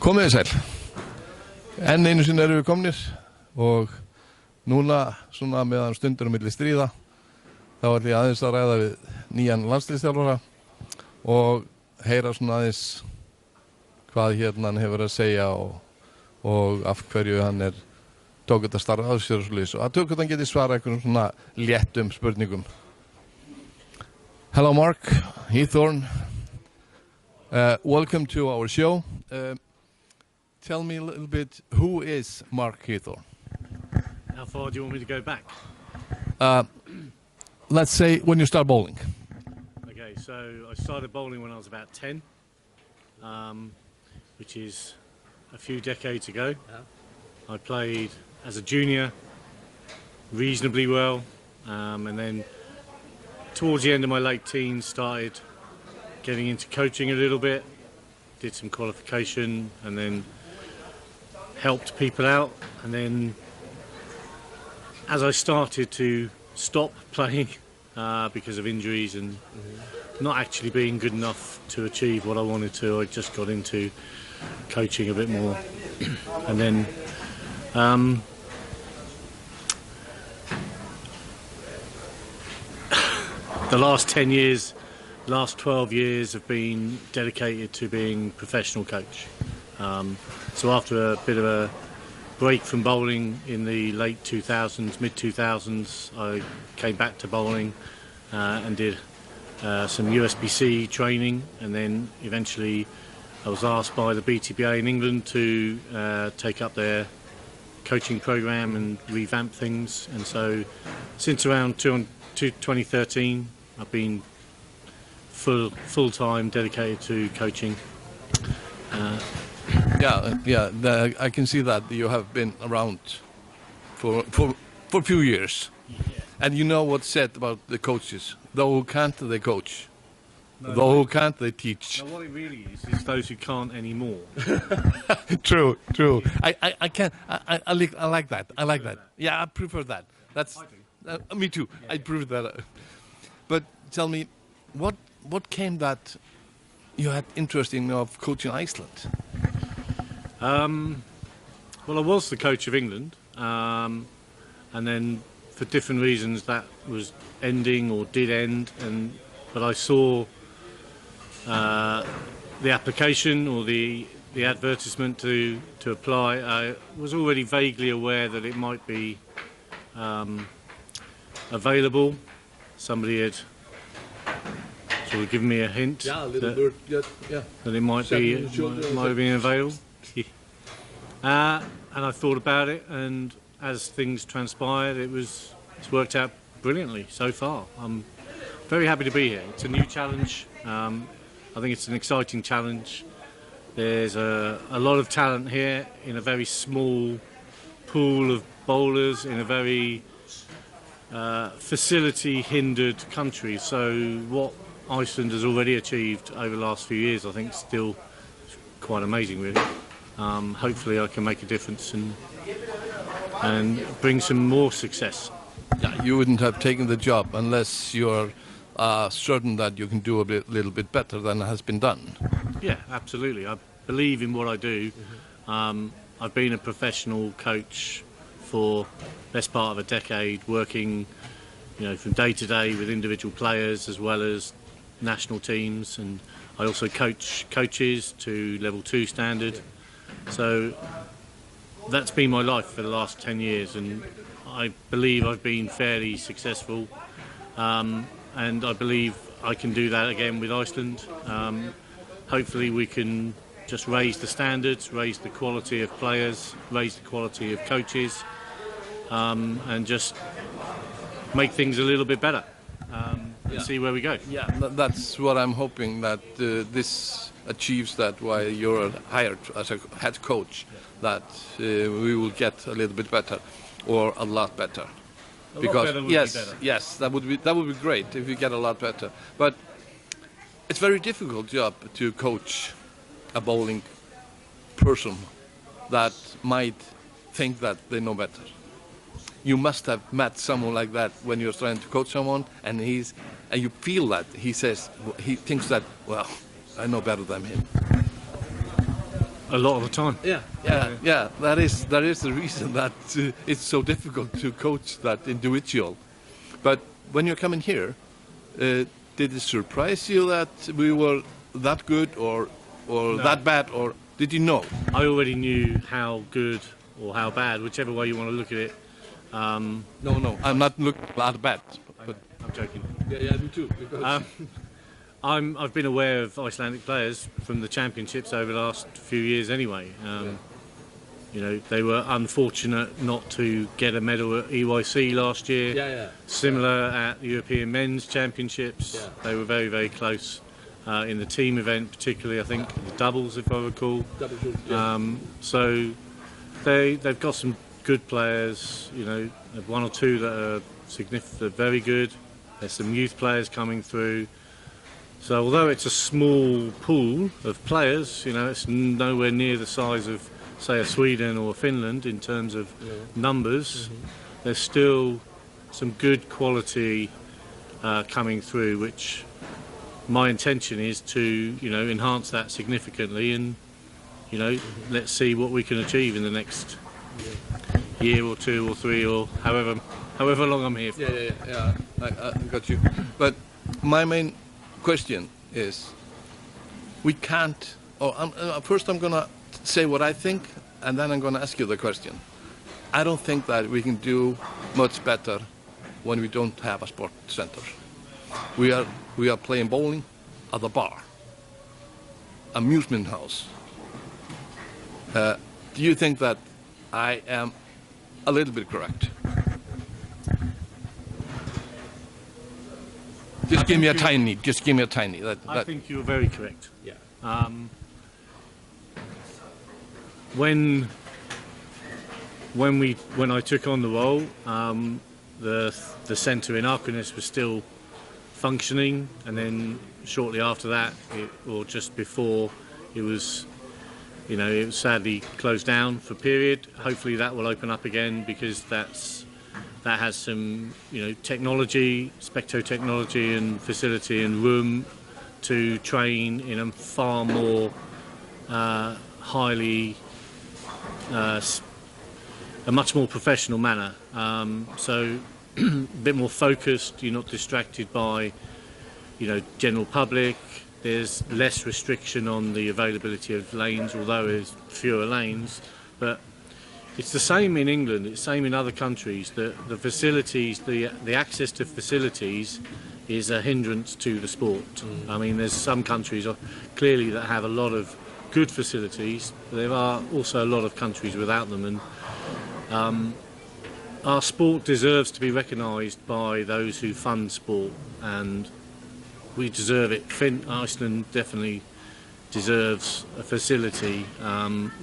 Komið þið sæl. Enn einu sinni erum við komnir og núna svona meðan stundur á milli stríða þá ætlum ég aðeins að ræða við nýjan landsliðsþjálfara og heyra svona aðeins hvað hérna hann hefur að segja og af hverju hann tók þetta starf á sér og svoleiðis og að tökum hann geti svara einhverjum svona léttum spurningum. Hello Mark, Heathorn. Welcome to our show. Tell me a little bit, who is Mark Heathorn? How far do you want me to go back? Let's say when you start bowling. Okay, so I started bowling when I was about 10, which is a few decades ago. I played as a junior reasonably well, and then towards the end of my late teens started getting into coaching a little bit, did some qualification and then helped people out, and then as I started to stop playing because of injuries and not actually being good enough to achieve what I wanted to, I just got into coaching a bit more. And then the last 10 years, last 12 years have been dedicated to being a professional coach. So after a bit of a break from bowling in the late 2000s, mid-2000s, I came back to bowling and did some USBC training, and then eventually I was asked by the BTBA in England to take up their coaching program and revamp things, and so since around 2013 I've been full-time dedicated to coaching. I can see that you have been around for a few years. Yeah. And you know what's said about the coaches. Those who can't, they coach. No, those who can't, they teach. No, what it really is those who can't anymore. True. I can. I like that. I like that. Yeah, I prefer that. That's. I do. Me too. Yeah. I prefer that. But tell me, what came that you had interest in of coaching Iceland? Well, I was the coach of England, and then for different reasons that was ending or did end, but I saw the application or the advertisement to apply. I was already vaguely aware that it might be available. Somebody had sort of given me a hint that it might have been available. And I thought about it, and as things transpired, it's worked out brilliantly so far. I'm very happy to be here. It's a new challenge. I think it's an exciting challenge. There's a lot of talent here in a very small pool of bowlers in a very facility-hindered country. So what Iceland has already achieved over the last few years, I think, is still quite amazing, really. Hopefully I can make a difference and bring some more success. Yeah, you wouldn't have taken the job unless you're certain that you can do a little bit better than has been done. Yeah, absolutely. I believe in what I do. I've been a professional coach for the best part of a decade, working from day to day with individual players as well as national teams, and I also coach coaches to level 2 standard. So that's been my life for the last 10 years, and I believe I've been fairly successful, and I believe I can do that again with Iceland. Hopefully we can just raise the standards, raise the quality of players, raise the quality of coaches, and just make things a little bit better, and see where we go. Yeah, that's what I'm hoping, that this achieves that while you're hired as a head coach, that we will get a little bit better, or a lot better. Yes, that would be great if you get a lot better. But it's a very difficult job to coach a bowling person that might think that they know better. You must have met someone like that when you're trying to coach someone, and you feel that he thinks that, well, I know better than him. a lot of the time. Yeah. That is the reason that it's so difficult to coach that individual. But when you're coming here, did it surprise you that we were that good or No. that bad, or did you know? I already knew how good or how bad, whichever way you want to look at it. No, I'm not looking that bad. But I'm joking. yeah, me too. Because I've been aware of Icelandic players from the championships over the last few years anyway. You know, they were unfortunate not to get a medal at EYC last year. Similar at the European Men's Championships. They were very, very close in the team event, particularly I think the doubles, if I recall. So they've got some good players. You know, one or two that are significant, very good. There's some youth players coming through. So although it's a small pool of players, you know, it's nowhere near the size of, say, a Sweden or Finland in terms of numbers. There's still some good quality coming through, which my intention is to, you know, enhance that significantly, and, you know, let's see what we can achieve in the next year or two or three or however long I'm here for. Yeah. I got you. But my main question is, we can't. First, I'm gonna say what I think, and then I'm gonna ask you the question. I don't think that we can do much better when we don't have a sport center. We are playing bowling at the bar, amusement house. Do you think that I am a little bit correct? Just give me a tiny. I think you're very correct. Yeah. When I took on the role, the centre in Akranes was still functioning, and then shortly after that, or just before, it was sadly closed down for a period. Hopefully that will open up again, because that has some, you know, technology, specto technology and facility and room to train in a far more a much more professional manner. So a bit more focused. You're not distracted by, you know, general public. There's less restriction on the availability of lanes, although there's fewer lanes. But it's the same in England, it's the same in other countries. The facilities, the access to facilities is a hindrance to the sport. I mean, there's some countries clearly that have a lot of good facilities, but there are also a lot of countries without them, and our sport deserves to be recognised by those who fund sport, and we deserve it. Iceland definitely deserves a facility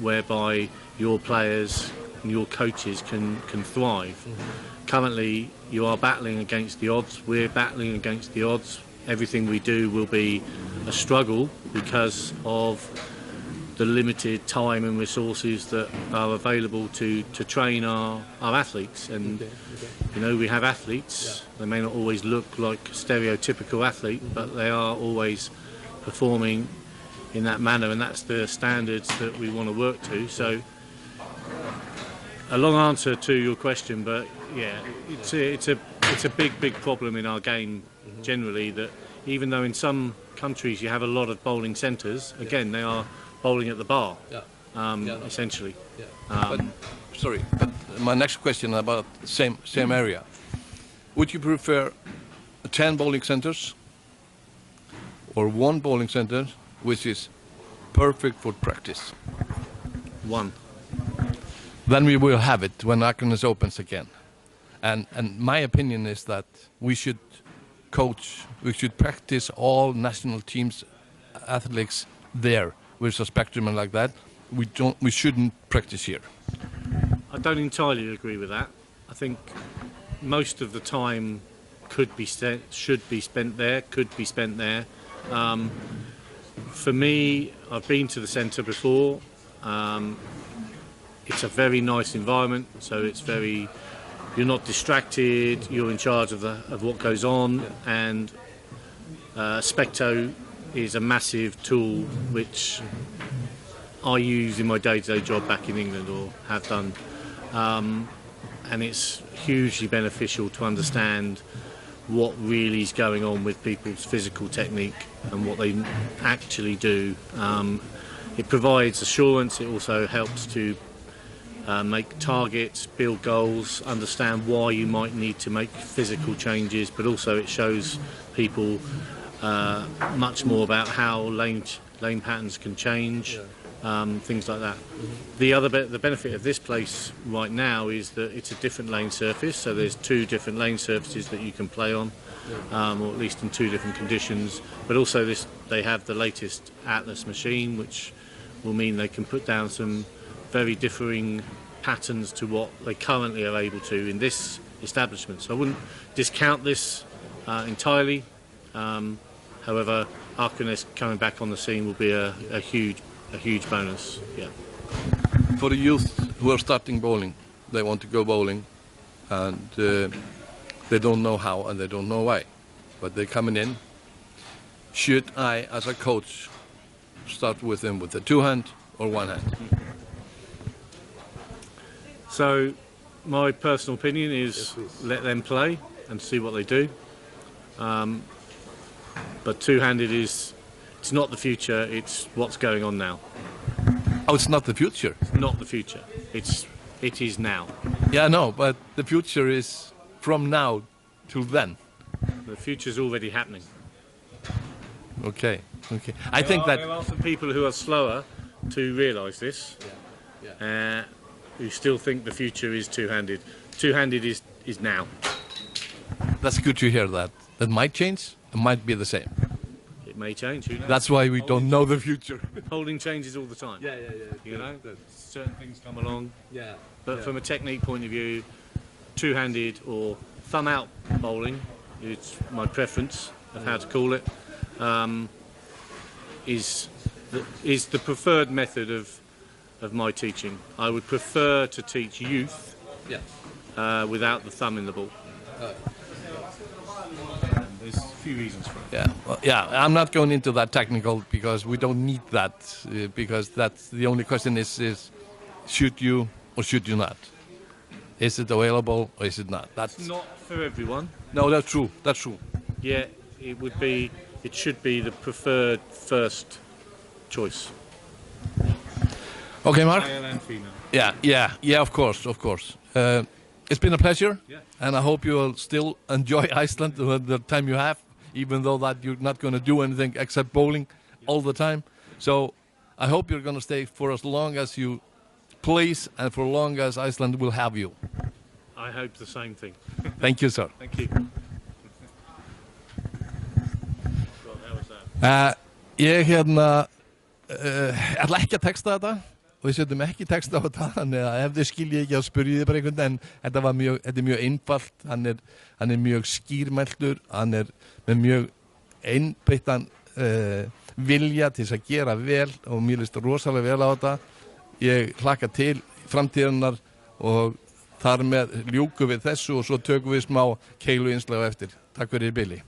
whereby your players and your coaches can thrive. Currently, you are battling against the odds. We're battling against the odds. Everything we do will be a struggle because of the limited time and resources that are available to train our athletes. And you know, we have athletes. They may not always look like a stereotypical athlete, but they are always performing in that manner, and that's the standards that we want to work to. So a long answer to your question, but yeah, it's a big problem in our game generally, that even though in some countries you have a lot of bowling centres, again they are bowling at the bar, essentially. But my next question about the same area. Would you prefer 10 bowling centres or one bowling centre which is perfect for practice? One. Then we will have it when Akranes opens again. And my opinion is that we should practice all national teams, athletes there with a spectrum and like that. We shouldn't practice here. I don't entirely agree with that. I think most of the time should be spent there. For me, I've been to the centre before. It's a very nice environment, so you're not distracted, you're in charge of what goes on, and Specto is a massive tool which I use in my day-to-day job back in England, or have done, and it's hugely beneficial to understand what really is going on with people's physical technique and what they actually do. It provides assurance. It also helps to make targets, build goals, understand why you might need to make physical changes, but also it shows people much more about how lane patterns can change, things like that. The benefit of this place right now is that it's a different lane surface, so there's 2 different lane surfaces that you can play on, or at least in 2 different conditions, but also they have the latest Atlas machine, which will mean they can put down some very differing patterns to what they currently are able to in this establishment. So I wouldn't discount this entirely. However, Arcanes coming back on the scene will be a huge bonus. Yeah. For the youth who are starting bowling, they want to go bowling, and they don't know how and they don't know why, but they're coming in. Should I, as a coach, start with them with a 2-hand or 1-hand? So, my personal opinion is let them play and see what they do. But 2-handed it's not the future, it's what's going on now. Oh, it's not the future? It's not the future, it is now. Yeah, no, but the future is from now till then. The future's already happening. Okay. I think there are some people who are slower to realise this, who still think the future is 2-handed. 2-handed is now. That's good to hear that. That might change, it might be the same. It may change, who knows? That's why we don't know the future. Holding changes all the time. Yeah. You know, certain things come along. Yeah. But from a technique point of view, 2-handed or thumb out bowling, it's my preference of how to call it, is the preferred method of my teaching. I would prefer to teach youth without the thumb in the ball. And there's a few reasons for it. I'm not going into that technical because we don't need that, because that's the only question is should you or should you not? Is it available or is it not? It's not for everyone. No, that's true. Yeah, it should be the preferred first choice. Okay, Mark? Male and female. Yeah, of course. It's been a pleasure, Yeah. and I hope you will still enjoy Iceland the time you have, even though that you're not going to do anything except bowling all the time. So I hope you're going to stay for as long as you please and for as long as Iceland will have you. I hope the same thing. Thank you, sir. Thank you. Well, how was that? Ég ætla ekki að texta þetta og við setjum ekki texta á þetta, þannig að ef þið skiljið ekki að spyrja þið bara einhvern veginn, en þetta er mjög einfalt, hann er mjög skýrmæltur, hann er með mjög einbeittan vilja til þess að gera vel og mér líst rosalega vel á þetta. Ég hlakka til framtíðarinnar og þar með ljúkum við þessu og svo tökum við smá keilu innslag eftir. Takk fyrir í bili.